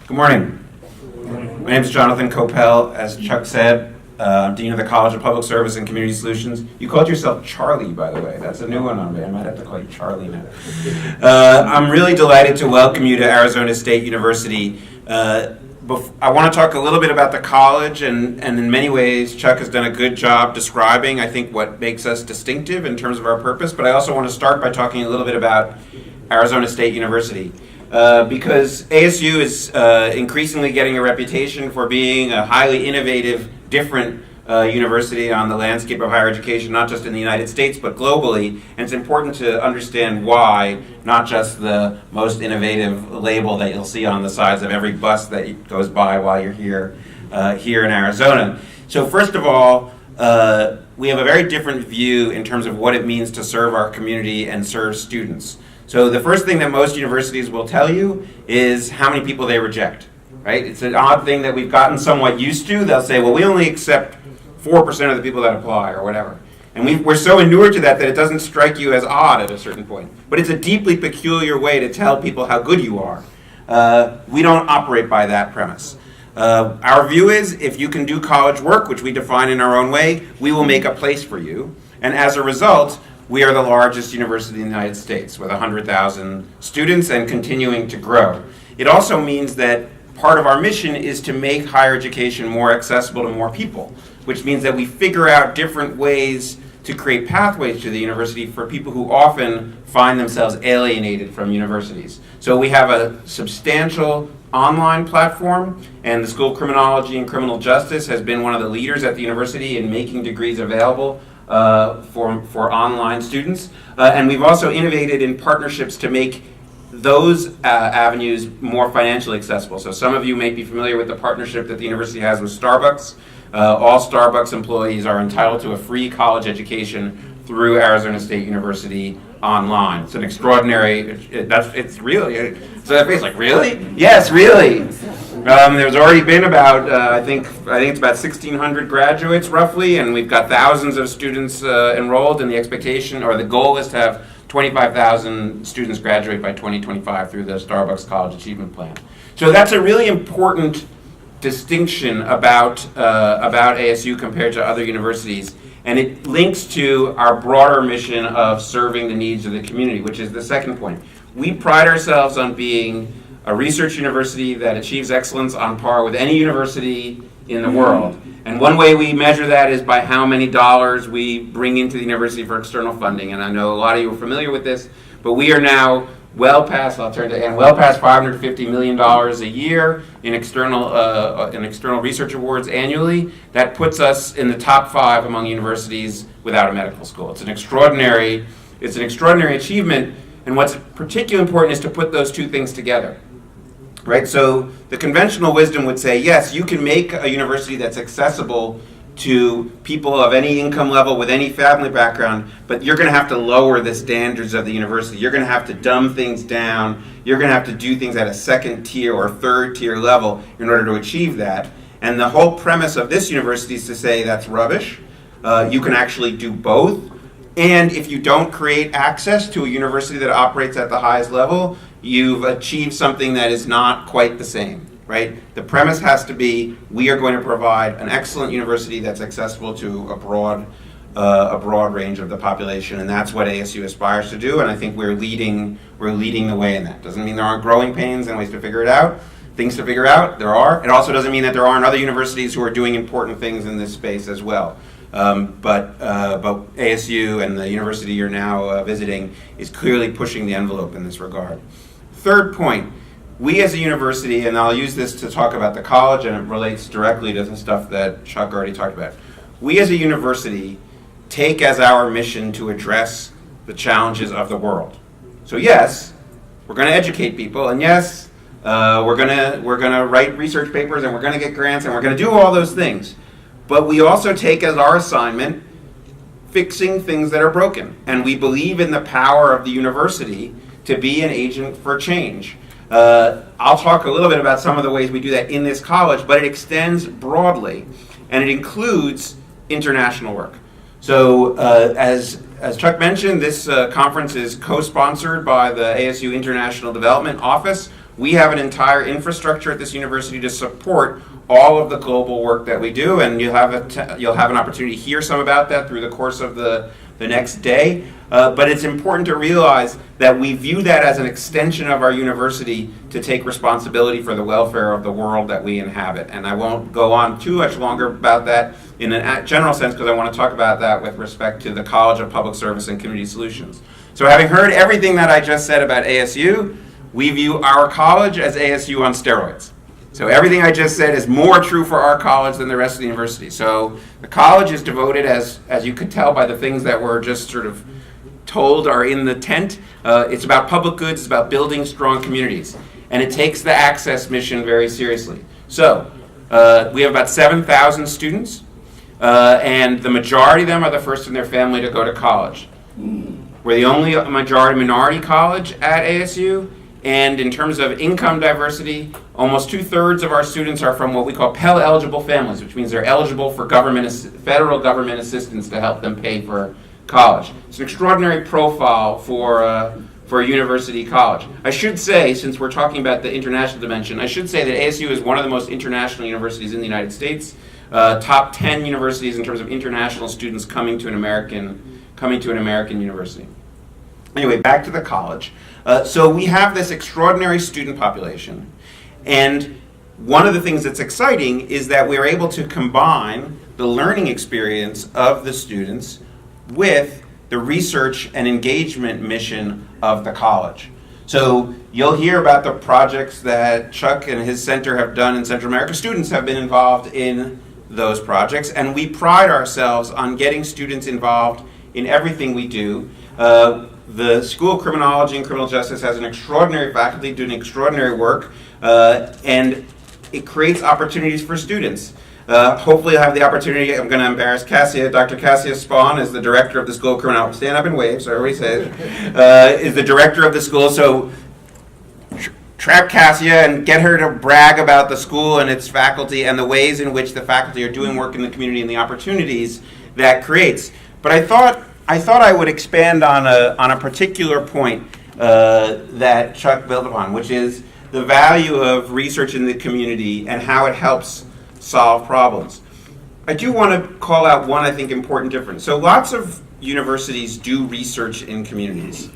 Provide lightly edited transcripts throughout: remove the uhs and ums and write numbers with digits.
Good morning. My name is Jonathan Koppell. As Chuck said, I'm Dean of the College of Public Service and Community Solutions. You called yourself Charlie, by the way. That's a new one on me. I might have to call you Charlie now. I'm really delighted to welcome you to Arizona State University. I want to talk a little bit about the college, and in many ways, Chuck has done a good job describing, I think, what makes us distinctive in terms of our purpose. But I also want to start by talking a little bit about Arizona State University. Because ASU is increasingly getting a reputation for being a highly innovative, different university on the landscape of higher education, not just in the United States, but globally. And it's important to understand why, not just the most innovative label that you'll see on the sides of every bus that goes by while you're here in Arizona. So first of all, we have a very different view in terms of what it means to serve our community and serve students. So the first thing that most universities will tell you is how many people they reject, right? It's an odd thing that we've gotten somewhat used to. They'll say, well, we only accept 4% of the people that apply or whatever. And we're so inured to that it doesn't strike you as odd at a certain point. But it's a deeply peculiar way to tell people how good you are. We don't operate by that premise. Our view is if you can do college work, which we define in our own way, we will make a place for you. And as a result, we are the largest university in the United States with 100,000 students and continuing to grow. It also means that part of our mission is to make higher education more accessible to more people, which means that we figure out different ways to create pathways to the university for people who often find themselves alienated from universities. So we have a substantial online platform, and the School of Criminology and Criminal Justice has been one of the leaders at the university in making degrees available for online students. And we've also innovated in partnerships to make those avenues more financially accessible. So some of you may be familiar with the partnership that the university has with Starbucks. All Starbucks employees are entitled to a free college education through Arizona State University online. It's an extraordinary, it's really, so that face like, really? Yes, really. There's already been about, I think it's about 1,600 graduates roughly, and we've got thousands of students enrolled, and the expectation, or the goal is to have 25,000 students graduate by 2025 through the Starbucks College Achievement Plan. So that's a really important distinction about ASU compared to other universities, and it links to our broader mission of serving the needs of the community, which is the second point. We pride ourselves on being a research university that achieves excellence on par with any university in the world. And one way we measure that is by how many dollars we bring into the university for external funding. And I know a lot of you are familiar with this, but we are now well past $550 million a year in external research awards annually. That puts us in the top 5 among universities without a medical school. It's an extraordinary achievement, and what's particularly important is to put those two things together. Right, so the conventional wisdom would say, yes, you can make a university that's accessible to people of any income level with any family background, but you're going to have to lower the standards of the university. You're going to have to dumb things down. You're going to have to do things at a second tier or third tier level in order to achieve that. And the whole premise of this university is to say that's rubbish. You can actually do both. And if you don't create access to a university that operates at the highest level, you've achieved something that is not quite the same, right? The premise has to be, we are going to provide an excellent university that's accessible to a broad range of the population, and that's what ASU aspires to do, and I think we're leading the way in that. Doesn't mean there aren't growing pains and ways to figure it out. Things to figure out, there are. It also doesn't mean that there aren't other universities who are doing important things in this space as well. But ASU and the university you're now visiting is clearly pushing the envelope in this regard. Third point, we as a university, and I'll use this to talk about the college, and it relates directly to the stuff that Chuck already talked about. We as a university take as our mission to address the challenges of the world. So yes, we're going to educate people, and yes, we're going to write research papers, and we're going to get grants, and we're going to do all those things. But we also take as our assignment fixing things that are broken. And we believe in the power of the university to be an agent for change. I'll talk a little bit about some of the ways we do that in this college, but it extends broadly, and it includes international work. So as Chuck mentioned, this conference is co-sponsored by the ASU International Development Office, we have an entire infrastructure at this university to support all of the global work that we do, and you'll have an opportunity to hear some about that through the course of the next day. But it's important to realize that we view that as an extension of our university to take responsibility for the welfare of the world that we inhabit. And I won't go on too much longer about that in a general sense, because I want to talk about that with respect to the College of Public Service and Community Solutions. So having heard everything that I just said about ASU, we view our college as ASU on steroids. So everything I just said is more true for our college than the rest of the university. So the college is devoted, as you could tell by the things that were just sort of told are in the tent. It's about public goods, it's about building strong communities. And it takes the access mission very seriously. So we have about 7,000 students, and the majority of them are the first in their family to go to college. We're the only minority college at ASU, and in terms of income diversity, almost 2/3 of our students are from what we call Pell eligible families, which means they're eligible for federal government assistance to help them pay for college. It's an extraordinary profile for a university college. I should say, since we're talking about the international dimension, I should say that ASU is one of the most international universities in the United States. Top 10 universities in terms of international students coming to an American university. Anyway, back to the college. So we have this extraordinary student population, and one of the things that's exciting is that we're able to combine the learning experience of the students with the research and engagement mission of the college. So you'll hear about the projects that Chuck and his center have done in Central America. Students have been involved in those projects, and we pride ourselves on getting students involved in everything we do. The School of Criminology and Criminal Justice has an extraordinary faculty doing extraordinary work, and it creates opportunities for students. Hopefully you'll have the opportunity. I'm going to embarrass Cassia. Dr. Cassia Spahn is the director of the School of Criminology. Stand up and wave, so everybody says. Is the director of the school. So trap Cassia and get her to brag about the school and its faculty and the ways in which the faculty are doing work in the community and the opportunities that creates. But I thought I would expand on a particular point that Chuck built upon, which is the value of research in the community and how it helps solve problems. I do want to call out one, I think, important difference. So lots of universities do research in communities.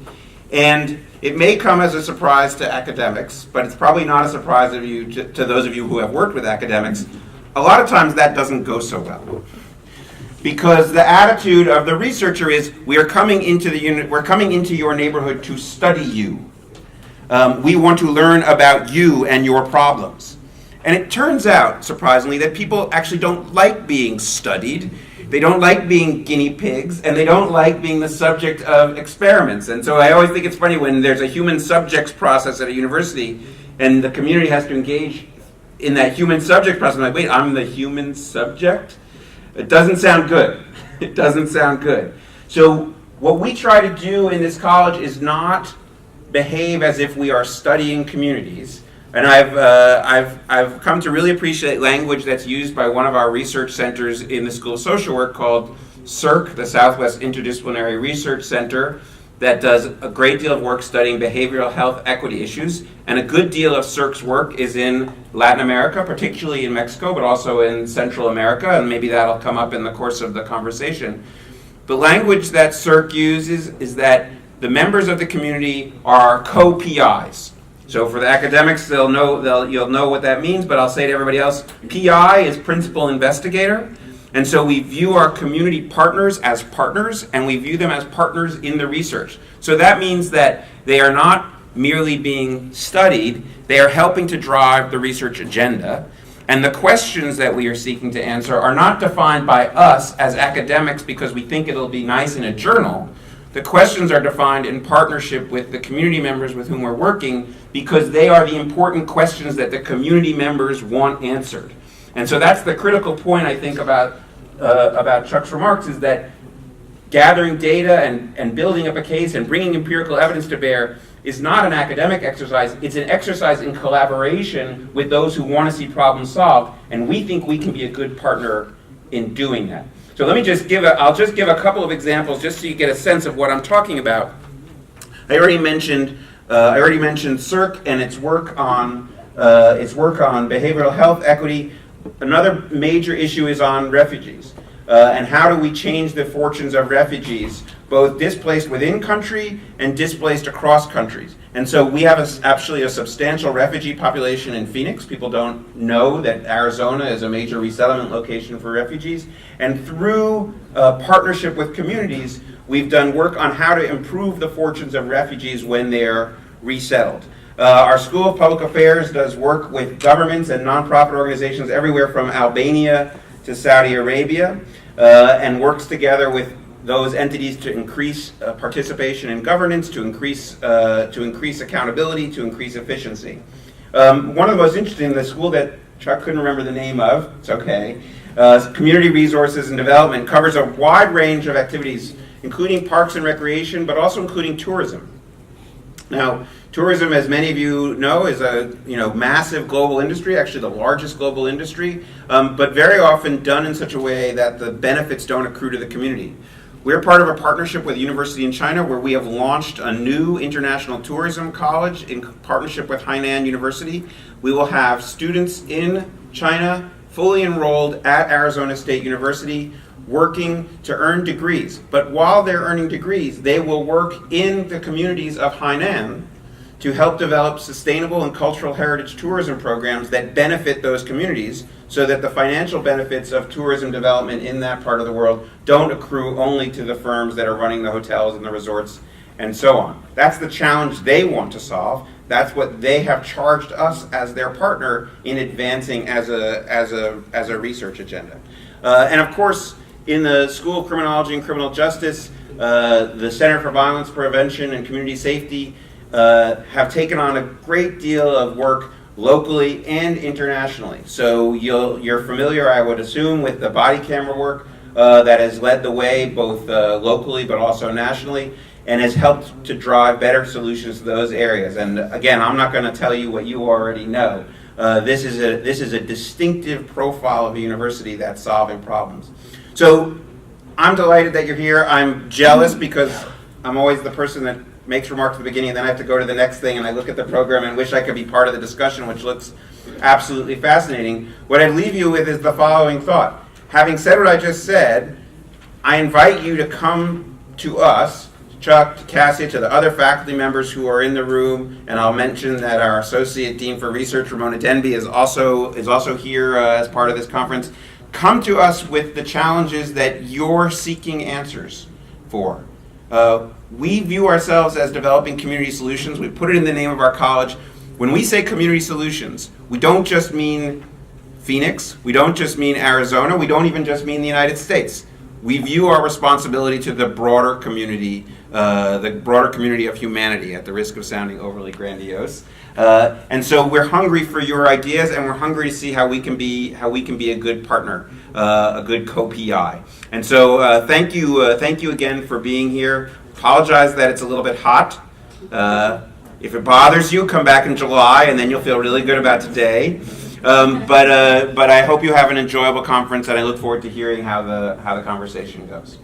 And it may come as a surprise to academics, but it's probably not a surprise to those of you who have worked with academics. A lot of times that doesn't go so well. Because the attitude of the researcher is, we're coming into your neighborhood to study you. We want to learn about you and your problems. And it turns out, surprisingly, that people actually don't like being studied. They don't like being guinea pigs, and they don't like being the subject of experiments. And so I always think it's funny when there's a human subjects process at a university, and the community has to engage in that human subject process. I'm like, wait, I'm the human subject? It doesn't sound good. It doesn't sound good. So what we try to do in this college is not behave as if we are studying communities. And I've come to really appreciate language that's used by one of our research centers in the School of Social Work called SIRC, the Southwest Interdisciplinary Research Center, that does a great deal of work studying behavioral health equity issues. And a good deal of SIRC's work is in Latin America, particularly in Mexico, but also in Central America, and maybe that'll come up in the course of the conversation. The language that SIRC uses is that the members of the community are co-PIs. So for the academics, you'll know what that means, but I'll say to everybody else, PI is principal investigator. And so we view our community partners as partners, and we view them as partners in the research. So that means that they are not merely being studied, they are helping to drive the research agenda. And the questions that we are seeking to answer are not defined by us as academics because we think it'll be nice in a journal. The questions are defined in partnership with the community members with whom we're working because they are the important questions that the community members want answered. And so that's the critical point, I think, about Chuck's remarks, is that gathering data and building up a case and bringing empirical evidence to bear is not an academic exercise. It's an exercise in collaboration with those who want to see problems solved, and we think we can be a good partner in doing that. So let me I'll give a couple of examples just so you get a sense of what I'm talking about. I already mentioned I already mentioned CIRC and its work on behavioral health equity. Another major issue is on refugees. And how do we change the fortunes of refugees, both displaced within country and displaced across countries? And so we have actually a substantial refugee population in Phoenix. People don't know that Arizona is a major resettlement location for refugees. And through partnership with communities, we've done work on how to improve the fortunes of refugees when they're resettled. Our School of Public Affairs does work with governments and nonprofit organizations everywhere from Albania to Saudi Arabia, and works together with those entities to increase participation in governance, to increase accountability, to increase efficiency. One of the most interesting, the school that Chuck couldn't remember the name of, it's okay, Community Resources and Development, covers a wide range of activities, including parks and recreation, but also including tourism. Now, tourism, as many of you know, is a massive global industry, actually the largest global industry, but very often done in such a way that the benefits don't accrue to the community. We're part of a partnership with a university in China where we have launched a new international tourism college in partnership with Hainan University. We will have students in China fully enrolled at Arizona State University working to earn degrees. But while they're earning degrees, they will work in the communities of Hainan to help develop sustainable and cultural heritage tourism programs that benefit those communities so that the financial benefits of tourism development in that part of the world don't accrue only to the firms that are running the hotels and the resorts and so on. That's the challenge they want to solve. That's what they have charged us as their partner in advancing as a research agenda. And of course, in the School of Criminology and Criminal Justice, the Center for Violence Prevention and Community Safety have taken on a great deal of work locally and internationally. So you're familiar, I would assume, with the body camera work that has led the way both locally but also nationally, and has helped to drive better solutions to those areas. And again, I'm not going to tell you what you already know. This is a distinctive profile of a university that's solving problems. So I'm delighted that you're here. I'm jealous because I'm always the person that makes remarks at the beginning and then I have to go to the next thing, and I look at the program and wish I could be part of the discussion, which looks absolutely fascinating. What I'd leave you with is the following thought. Having said what I just said, I invite you to come to us, Chuck, to Cassia, to the other faculty members who are in the room, and I'll mention that our Associate Dean for Research, Ramona Denby, is also here as part of this conference. Come to us with the challenges that you're seeking answers for. We view ourselves as developing community solutions. We put it in the name of our college. When we say community solutions, we don't just mean Phoenix, we don't just mean Arizona, we don't even just mean the United States. We view our responsibility to the broader community of humanity, at the risk of sounding overly grandiose. And so we're hungry for your ideas, and we're hungry to see how we can be a good partner, a good co-PI. And so thank you again for being here. Apologize that it's a little bit hot. If it bothers you, come back in July, and then you'll feel really good about today. But I hope you have an enjoyable conference, and I look forward to hearing how the conversation goes.